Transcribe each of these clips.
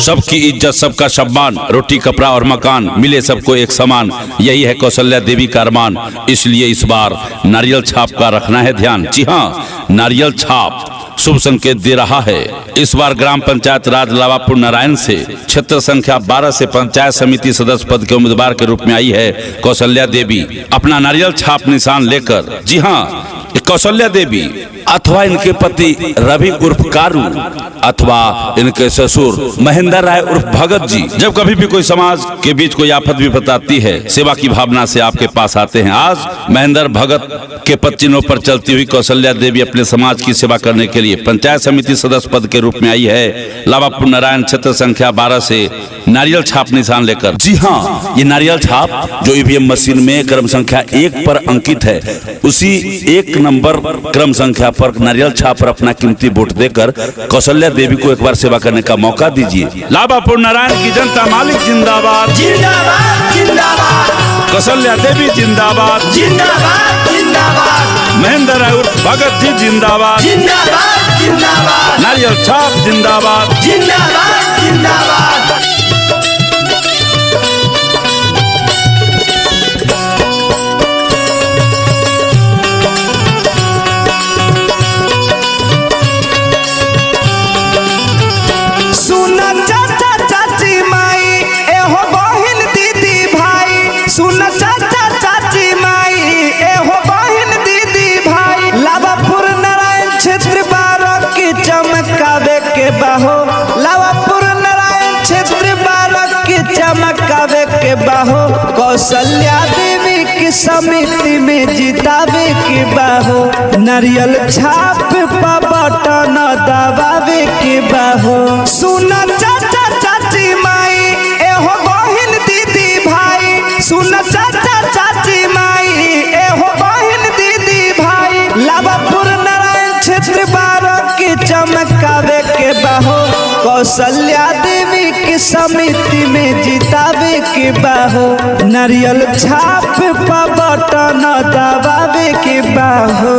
सबकी इज्जत, सबका सम्मान, रोटी कपड़ा और मकान मिले सबको एक समान, यही है कौशल्या देवी का अरमान। इसलिए इस बार नारियल छाप का रखना है ध्यान। जी हाँ, नारियल छाप शुभ संकेत दे रहा है। इस बार ग्राम पंचायत राज लावापुर नारायण से क्षेत्र संख्या 12 से पंचायत समिति सदस्य पद के उम्मीदवार के रूप में आई है कौशल्या देवी अपना नारियल छाप निशान लेकर। जी हाँ, कौशल्या देवी अथवा इनके पति रवि उर्फ कारू अथवा इनके ससुर महेंद्र राय उर्फ भगत जी जब कभी भी कोई समाज के बीच कोई आफत विपत आती है, सेवा की भावना से आपके पास आते हैं। आज महेंद्र भगत के पद चिन्हों पर चलती हुई कौशल्या देवी अपने समाज की सेवा करने के लिए पंचायत समिति सदस्य पद के रूप में आई है लावापुर नारायण क्षेत्र संख्या 12 से नारियल छाप निशान लेकर। जी हाँ, ये नारियल छाप जो ईवीएम मशीन में क्रम संख्या 1 पर अंकित है, उसी 1 नंबर क्रम संख्या पर नारियल छाप पर अपना कीमती वोट देकर कौशल्या देवी को एक बार सेवा करने का मौका दीजिए। लावापुर नारायण की जनता मालिक जिंदाबाद, जिंदाबाद जिंदाबाद। कौशल्या देवी जिंदाबाद, जिंदाबाद जिंदाबाद। महेंद्र राय उर्फ भगत जी जिंदाबाद, जिंदाबाद जिंदाबाद। नारियल छाप जिंदाबाद, जिंदाबाद जिंदाबाद। बाहो कौशल्या देवी की समिति में जितावे के बाहो, नारियल छाप पर बटन दबावे के बाहो। सुना चाचा चाची माई एहो बहन दीदी भाई, सुना चाचा चाची माई एहो बहन दीदी भाई, लावापुर नारायण क्षेत्र 12 की चमकावे के बाहो, कौशल्या देवी की समिति में जितावे के बाहो, नारियल छाप पर बटन दबावे के बाहो।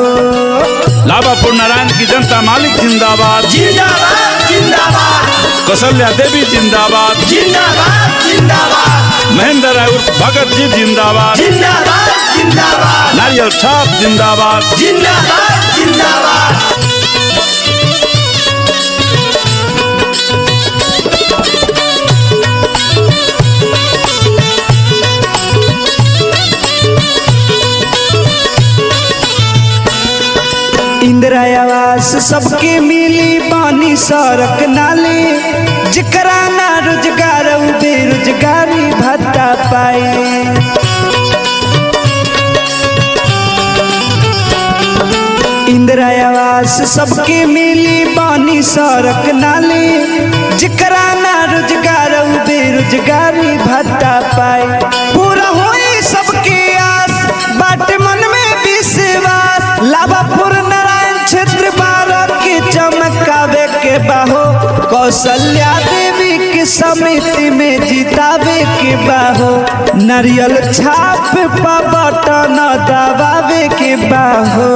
लावापुर नारायण की जनता मालिक जिंदाबाद, जिंदाबाद जिंदाबाद। कौशल्या देवी जिंदाबाद, जिंदाबाद जिंदाबाद। महेंद्र राय उर्फ भगत जी जिंदाबाद, जिंदाबाद जिंदाबाद। नारियल छाप जिंदाबाद, जिंदाबाद जिंदाबाद। इंदिरा आवास सबके मिली पानी सड़क नाली, जिकरा ना रोजगार बेरोजगारी भत्ता पाए। इंदिरा आवास सबके मिली पानी सड़क नाली, जिकरा ना रोजगार बेरोजगारी भत्ता पाए। पूरा होई सबके आस बाटे मन में विश्वास, लावापुर क्षेत्र 12 की चमकावे के बाहो, कौशल्या देवी की समिति में जितावे के बाहो, नारियल छाप पर बटन दबावे के बाहो।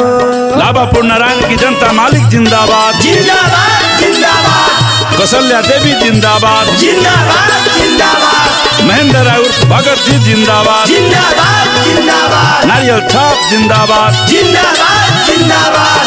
लावापुर नारायण की जनता मालिक जिंदाबाद, जिंदाबाद जिंदाबाद। कौशल्या देवी जिंदाबाद, जिंदाबाद जिंदाबाद। महेंद्र राय उर्फ भगत जी जिंदाबाद, जिंदाबाद जिंदाबाद। नारियल छाप जिंदाबाद, जिंदाबाद जिंदाबाद।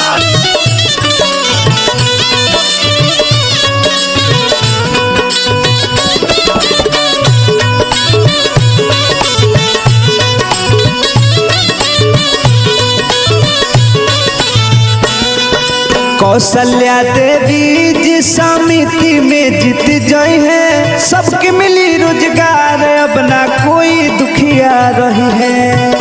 कौशल्या देवी जी समिति में जीत जाई है, सबके मिली रोजगार अब ना कोई दुखिया रही है।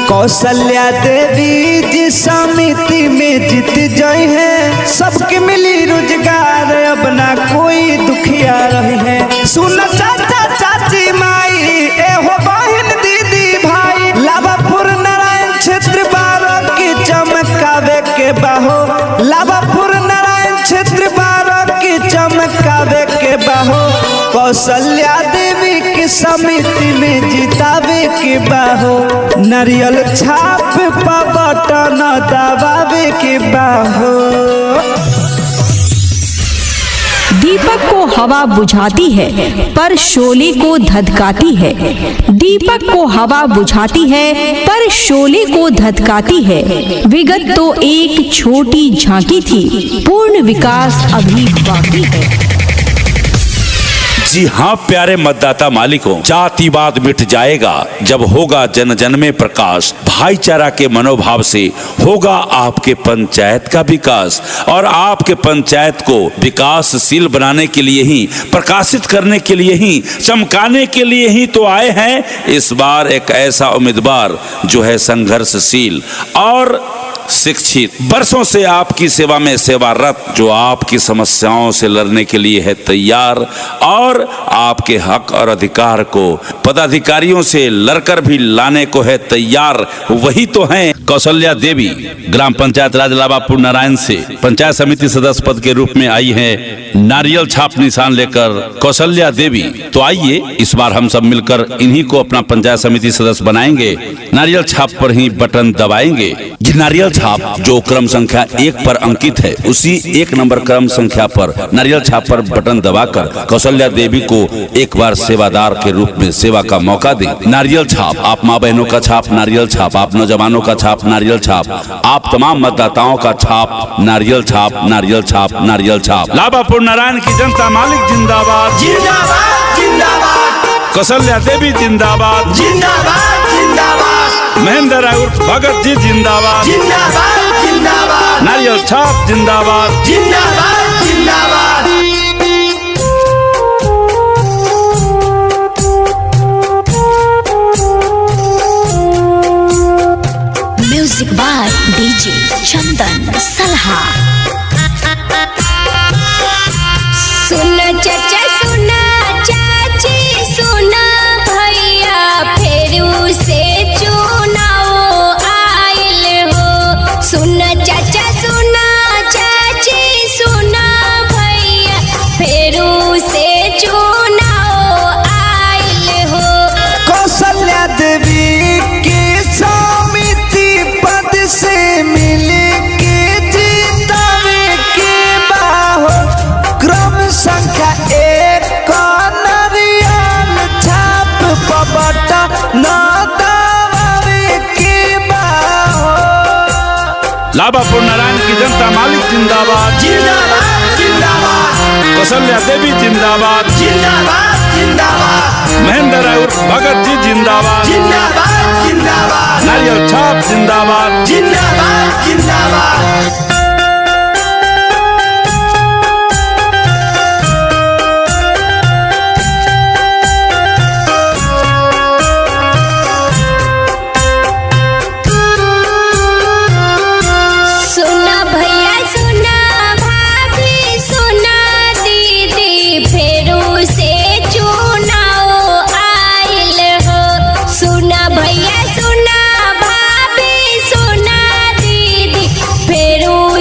कौशल्या देवी जी समिति में जीत जाई है, सबके मिली रोजगार अब ना कोई दुखिया रही है। सुना चाचा चाची माई एहो बहन दीदी भाई, लावापुर क्षेत्र 12 की चमकावे के बाहो, लावापुर नारायण क्षेत्र 12 की चमकावे के बाहो, कौशल्या देवी देवी के समिति में जितावे के बाहो नारियल छाप पा बटन दबावे के बाहो। दीपक को हवा बुझाती है पर शोले को धधकाती है। दीपक को हवा बुझाती है पर शोले को धधकाती है। विगत तो एक छोटी झांकी थी, पूर्ण विकास अभी बाकी है। जी हाँ प्यारे मतदाता मालिकों, जातिवाद मिट जाएगा जब होगा जन जन में प्रकाश। भाईचारा के मनोभाव से होगा आपके पंचायत का विकास, और आपके पंचायत को विकासशील बनाने के लिए ही, प्रकाशित करने के लिए ही, चमकाने के लिए ही तो आए हैं इस बार एक ऐसा उम्मीदवार जो है संघर्षशील और शिक्षित, वर्षों से आपकी सेवा में सेवारत, जो आपकी समस्याओं से लड़ने के लिए है तैयार और आपके हक और अधिकार को पदाधिकारियों से लड़कर भी लाने को है तैयार। वही तो हैं कौशल्या देवी। ग्राम पंचायत राज लाभापुर नारायण से पंचायत समिति सदस्य पद के रूप में आई है नारियल छाप निशान लेकर कौशल्या देवी। तो आइए इस बार हम सब मिलकर इन्हीं को अपना पंचायत समिति सदस्य बनाएंगे। नारियल छाप पर ही बटन दबाएंगे। ये नारियल छाप जो क्रम संख्या 1 पर अंकित है, उसी 1 नंबर क्रम संख्या पर नारियल छाप पर बटन दबाकर कौशल्या देवी को एक बार सेवादार के रूप में सेवा का मौका दें। नारियल छाप, आप माँ बहनों का छाप नारियल छाप, आप नौजवानों का छाप नारियल छाप, आप तमाम मतदाताओं का छाप नारियल छाप, नारियल छाप, नारियल छाप। लाभापुर नारायण की जनता मालिक जिंदाबाद, जिंदाबाद जिंदाबाद, कौशल्या देवी जिंदाबाद, जिंदाबाद जिंदाबाद, महेंद्र राय भगत जी जिंदाबाद, जिंदाबाद जिंदाबाद, नारियल छाप जिंदाबाद, जिंदाबाद जिंदाबाद। म्यूजिक बाय डीजे चंदन सलहा। सुना चाचा सुना चाची सुना भैया फेरू से चुनाव आइल हो। सुना चाचा सुना चाची सुना भैया फेरू से चुनाव आइल हो। कौशल्या देवी के समिति पद से मिले के जितावे के बाहो क्रम संख्या 1 नारियल छाप पबटा न दबावे के बाहो। लाभापुर नारायण की जनता मालिक जिंदाबाद, जिंदाबाद जिंदाबाद, कौशल्या देवी जिंदाबाद, जिंदाबाद जिंदाबाद, महेंद्र राय भगत जी जिंदाबाद, जिंदाबाद जिंदाबाद, नारियल छाप जिंदाबाद, जिंदाबाद जिंदाबाद। सुना भैया सुना भाभी सुना दीदी फेरू से चुनाव आइल हो। सुना भैया सुना भाभी सुना दीदी फेरू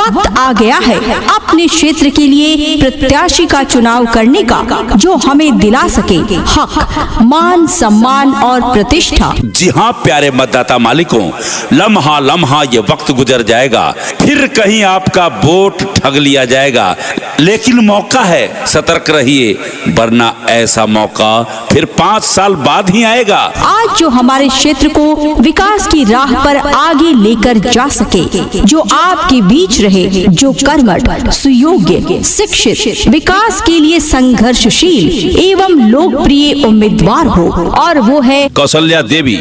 वक्त आ गया है अपने क्षेत्र के लिए प्रत्याशी का चुनाव करने का जो हमें दिला सके हक, मान, सम्मान और प्रतिष्ठा। जी हाँ प्यारे मतदाता मालिकों, लम्हा लम्हा ये वक्त गुजर जाएगा, फिर कहीं आपका वोट ठग लिया जाएगा। लेकिन मौका है, सतर्क रहिए, वरना ऐसा मौका फिर 5 साल बाद ही आएगा। आज जो हमारे क्षेत्र को विकास की राह पर आगे लेकर जा सके, जो आपके बीच रहे, जो कर्मठ, सुयोग्य, शिक्षित, विकास के लिए संघर्षशील एवं लोकप्रिय उम्मीदवार हो, और वो है कौशल्या देवी।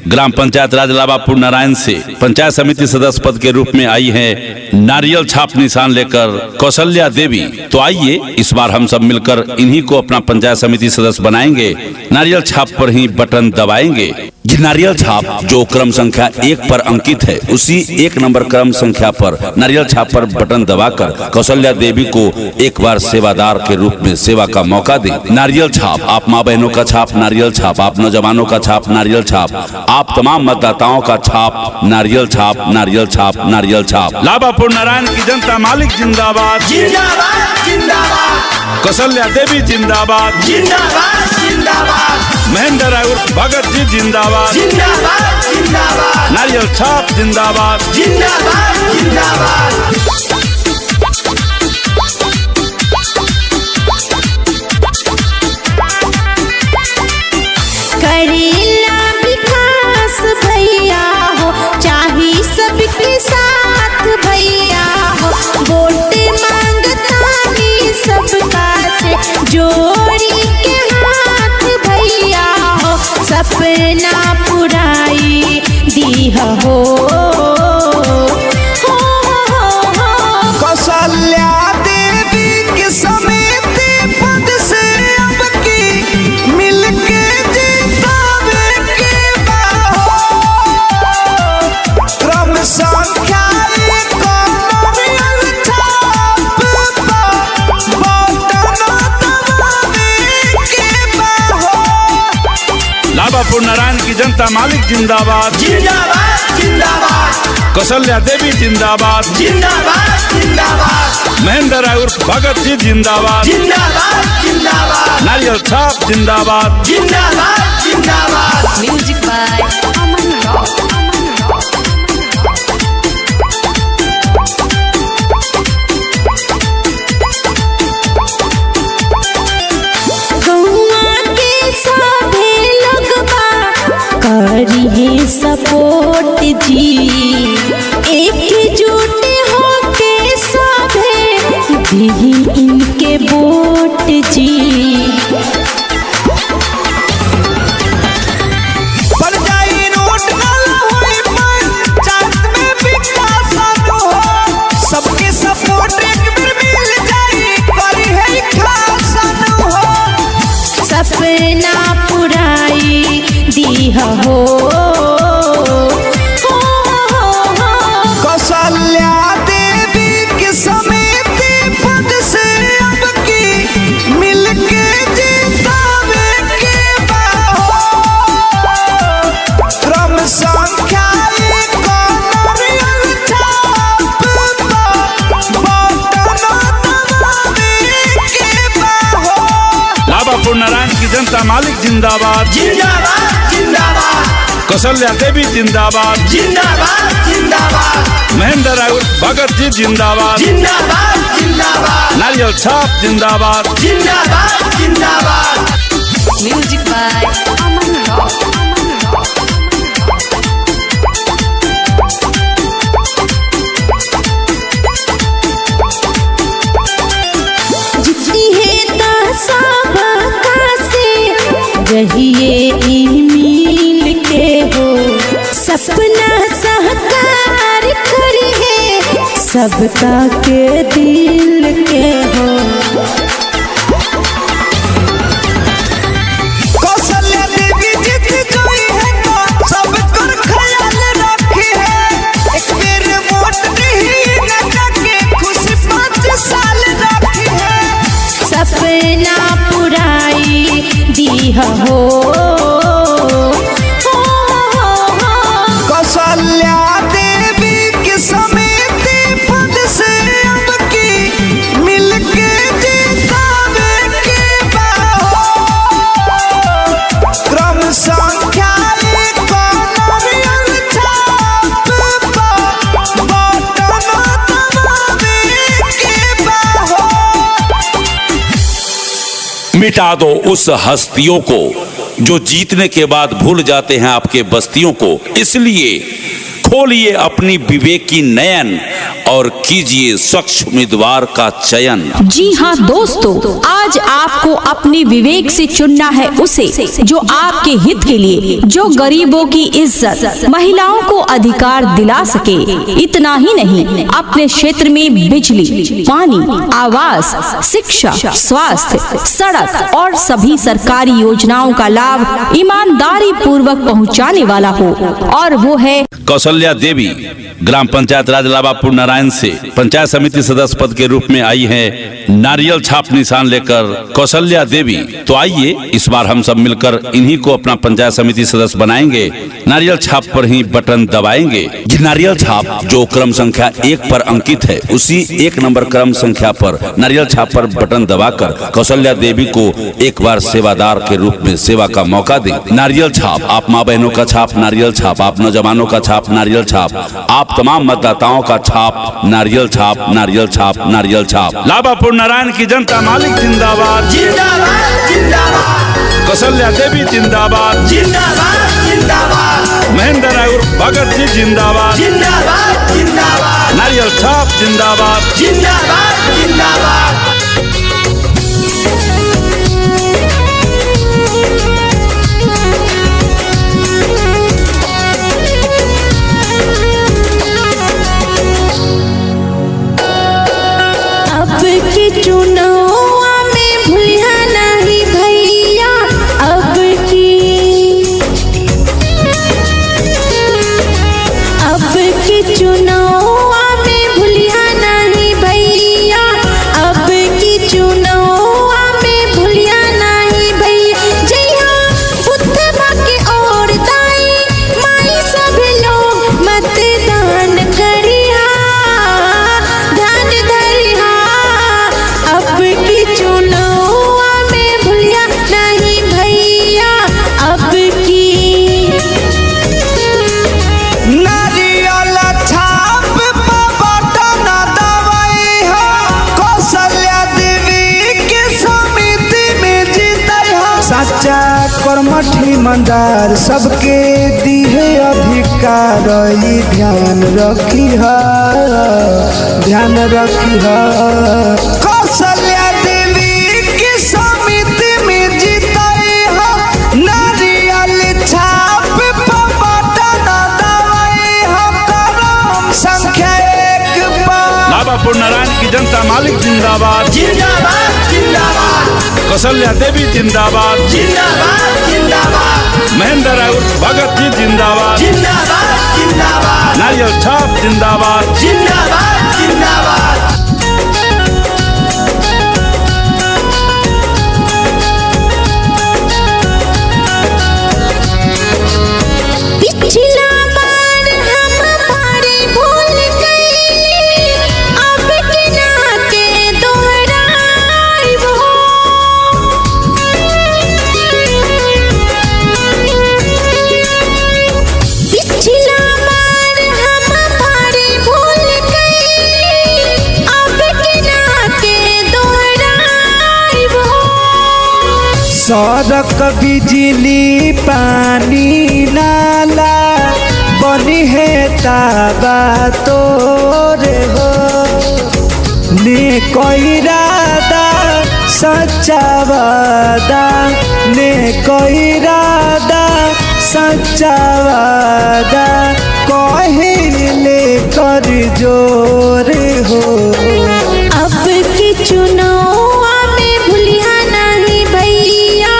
ग्राम पंचायत राज लाभापुर नारायण से पंचायत समिति सदस्य पद के रूप में आई है। नारियल छाप निशान लेकर कौशल्या देवी। तो आइए इस बार हम सब मिलकर इन्हीं को अपना पंचायत समिति सदस्य बनाएंगे। नारियल छाप पर ही बटन दबाएंगे। ये नारियल छाप जो क्रम संख्या 1 पर अंकित है, उसी 1 नंबर क्रम संख्या पर नारियल छाप पर बटन दबाकर कौशल्या देवी को एक बार सेवादार के रूप में सेवा का मौका दें। नारियल छाप, आप माँ बहनों का छाप नारियल छाप, आप नौजवानों का छाप नारियल छाप, आप तमाम मतदाताओं का छाप नारियल छाप, नारियल छाप, नारियल छाप। लाभापुर नारायण की जनता मालिक जिंदाबाद, जिंदाबाद जिंदाबाद, कौशल्या देवी जिंदाबाद, जिंदाबाद जिंदाबाद, महेंद्र राय उर्फ भगत जी जिंदाबाद, जिंदाबाद जिंदाबाद, नारियल छाप जिंदाबाद, जिंदाबाद जिंदाबाद। करेला विकास भैया हो, चाहे सबके साथ भैया हो, वोट मांगतानी सबका से जोड़ी के हाथ भैया हो, सपना पुराई दीह हो। कौशल्या देवी के समिति पद से अब की मिलके जितावे के बाहो, क्रम संख्या 1 नारियल छाप पर बटन दबावे के बाहो। लाभापुर नारायण की जनता मालिक जिंदाबाद, जिंदाबाद जिंदाबाद, कौशल्या देवी जिंदाबाद, जिंदाबाद जिंदाबाद, महेंद्र राय उर्फ भगत जी जिंदाबाद, जिंदाबाद जिंदाबाद, नारियल छाप जिंदाबाद। जिंदाबाद जिंदाबाद। Music by Aman rock. गौआ के सभे लगबा करिए सपोर्ट जी, एकजुट होके सभे दी इनके वोट जी। पर जाई रोड नाला होई पंचायत में विकास हो, सबके सपोर्ट एक बार मिल जाई, करी है खास हो। सपना पुराई दीह हो। कौशल्या देवी के समिति पद से अब की मिलके जितावे के बाहो, क्रम संख्या 1 नारियल छाप पर बटन दबावे के बाहो। लाभापुर नारायण की जनता मालिक जिंदाबाद, जिंदाबाद जिंदाबाद, कौशल्या देवी जिंदाबाद, जिंदाबाद जिंदाबाद, महेंद्र राय उर्फ भगत जी जिंदाबाद, जिंदाबाद जिंदाबाद, नारियल छाप जिंदाबाद। जिंदाबाद जिंदाबाद। Music by Aman rock. जितनी है सबका से रहिए ई मिल के हो, सपना सहकार करिए सबका के दिल के हो। कौशल्या देवी जीत गई है तो सब कर ख्याल रखी है, एक बेर वोट दी न जाके खुशी 5 साल रखी है। सपना पुराई दीह हो। कौशल्या देवी के समिति पद से मिटा दो उस हस्तियों को जो जीतने के बाद भूल जाते हैं आपके बस्तियों को। इसलिए खोलिए अपनी विवेक की नयन और कीजिए स्वच्छ उम्मीदवार का चयन। जी हाँ दोस्तों, आज आपको अपनी विवेक से चुनना है उसे जो आपके हित के लिए, जो गरीबों की इज्जत, महिलाओं को अधिकार दिला सके। इतना ही नहीं, अपने क्षेत्र में बिजली, पानी, आवास, शिक्षा, स्वास्थ्य, सड़क और सभी सरकारी योजनाओं का लाभ ईमानदारी पूर्वक पहुँचाने वाला हो। और वो है कौशल्या देवी, ग्राम पंचायत राज लाभापुर नारायण से पंचायत समिति सदस्य पद के रूप में आई है। नारियल छाप निशान लेकर कौशल्या देवी। तो आइए इस बार हम सब मिलकर इन्हीं को अपना पंचायत समिति सदस्य बनाएंगे। नारियल छाप पर ही बटन दबाएंगे। ये नारियल छाप जो क्रम संख्या 1 पर अंकित है, उसी 1 नंबर क्रम संख्या पर नारियल छाप पर बटन दबाकर कौशल्या देवी को एक बार सेवादार के रूप में सेवा का मौका दें। नारियल छाप, आप माँ बहनों का छाप नारियल छाप, आप नौजवानों का छाप नारियल छाप, आप तमाम मतदाताओं का छाप नारियल छाप, नारियल छाप, नारियल छाप। लाभापुर नारायण की जनता मालिक जिंदाबाद, जिंदाबाद जिंदाबाद, कौशल्या देवी जिंदाबाद, जिंदाबाद जिंदाबाद, महेंद्र और भगत जी जिंदाबाद, जिंदाबाद जिंदाबाद, नारियल छाप जिंदाबाद। जिंदाबाद जिंदाबाद। अब के चुनाव में भूलिया नहीं भैया, अब के चुनाव में भूलिया नहीं भैया, अब के चुनाव में भूलिया नहीं भैया। जया बुद्धवा के और दाई माई सब लोग मतदान करिया, ध्यान धरिया। अब की चुनाव में भूलिया नहीं भैया, अब की नारियल छाप पर बटन दबाई हो, कौशल्या देवी के समिति में जीतई हो। सच्चा कर्मठ ईमानदार सबके दिहे अधिकार, ई ध्यान रखी है, ध्यान रखी है। कौशल्या देवी के समिति में जीतई हो, नारियल छाप पर बटन दबाई हो, क्रम संख्या 1 पर। लाभापुर नारायण की जनता मालिक जिंदाबाद, जिंदाबाद जिंदाबाद, कौशल्या देवी जिंदाबाद, जिंदाबाद जिंदाबाद, महेंद्र और भगत जी जिंदाबाद, जिंदाबाद जिंदाबाद, नारियल छाप जिंदाबाद। जिंदाबाद जिंदाबाद। पिछला बार हम हमारे भूल गए, अब के ना के दोहराई वो। पिछला बार हम हमारे भूल गए, अब के ना के दोहराई वो। सड़क बिजली पानी नाला बनी है ताबा तोरे हो, ने कोई रादा सच्चा वादा, ने कोई रादा सच्चा वादा, कहले कर जोर हो। अब के चुनाव में भूलिया नहीं भैया,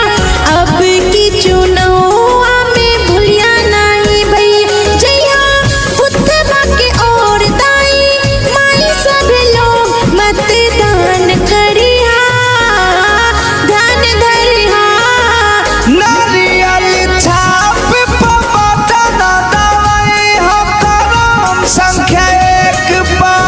अब के चुनाव में भूलिया नहीं भैया। जया बुद्धवा के और दाई माई सब लोग मतदान करिया, ध्यान धरिया। नारियल छाप पर बटन दबाई हो, क्रम संख्या 1 पर।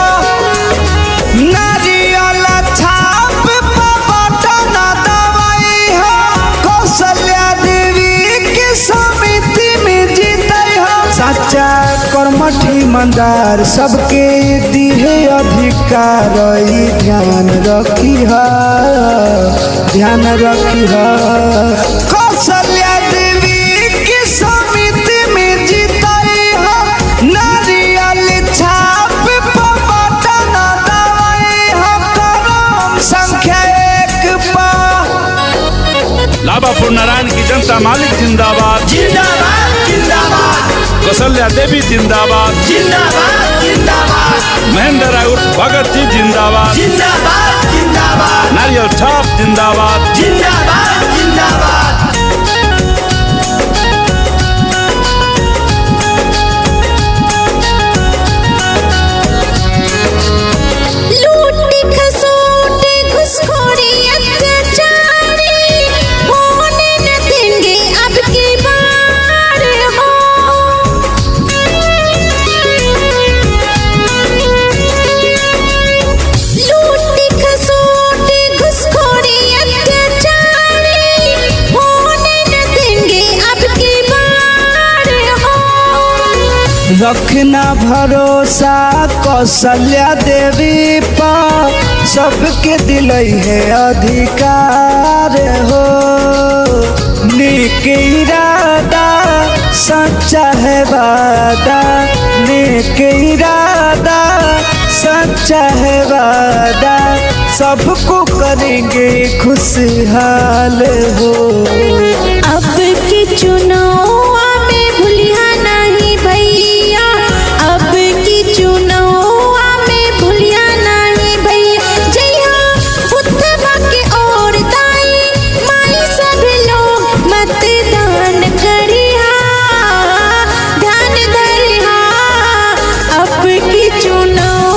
कर्मठ ईमानदार सबके दिहे अधिकार ई ध्यान रखी कौशल्या देवी की समिति में जीताई हो नारियल छाप पर बटन दबाई हो कदम संख्या 1 पर। लाभापुर नारायण की जनता मालिक जिंदाबाद, जिंदाबाद जिंदाबाद, कौशल्या देवी जिंदाबाद, जिंदाबाद जिंदाबाद, महेंद्र राउत भगत जी जिंदाबाद, जिंदाबाद जिंदाबाद, नारियल छाप जिंदाबाद, जिंदाबाद जिंदाबाद। लूट खसोट घुसखोरी अत्याचारी होने न देंगे अब की बार हो। लूट खसोट घुसखोरी अत्याचारी होने न देंगे अब की बार हो। रखना भरोसा कौशल्या देवी पर सबके दिलई है अधिकार हो नेक इरादा सच्चा है वादा नेक इरादा सच्चा है वादा सबको करेंगे खुशहाल हो। अब के चुनाव में भूलिया नहीं भैया, अब की चुनाव में भूलिया नहीं भैया। जया बुद्धवा के ओर दाई माई सब लोग मतदान करिहा ध्यान धरिहा। अब की चुनाव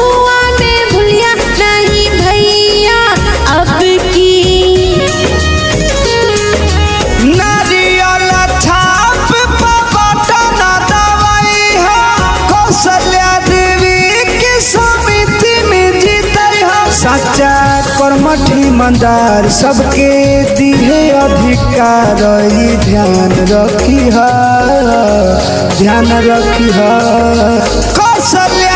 में भूलिया नहीं भैया, अब की नारियल छाप पर बटन दबाई हो कौशल्या देवी की समिति में जीतई हो। सच्चा कर्मठ ईमानदार सबके दिहे अधिकार ई ध्यान रखी कौशल्या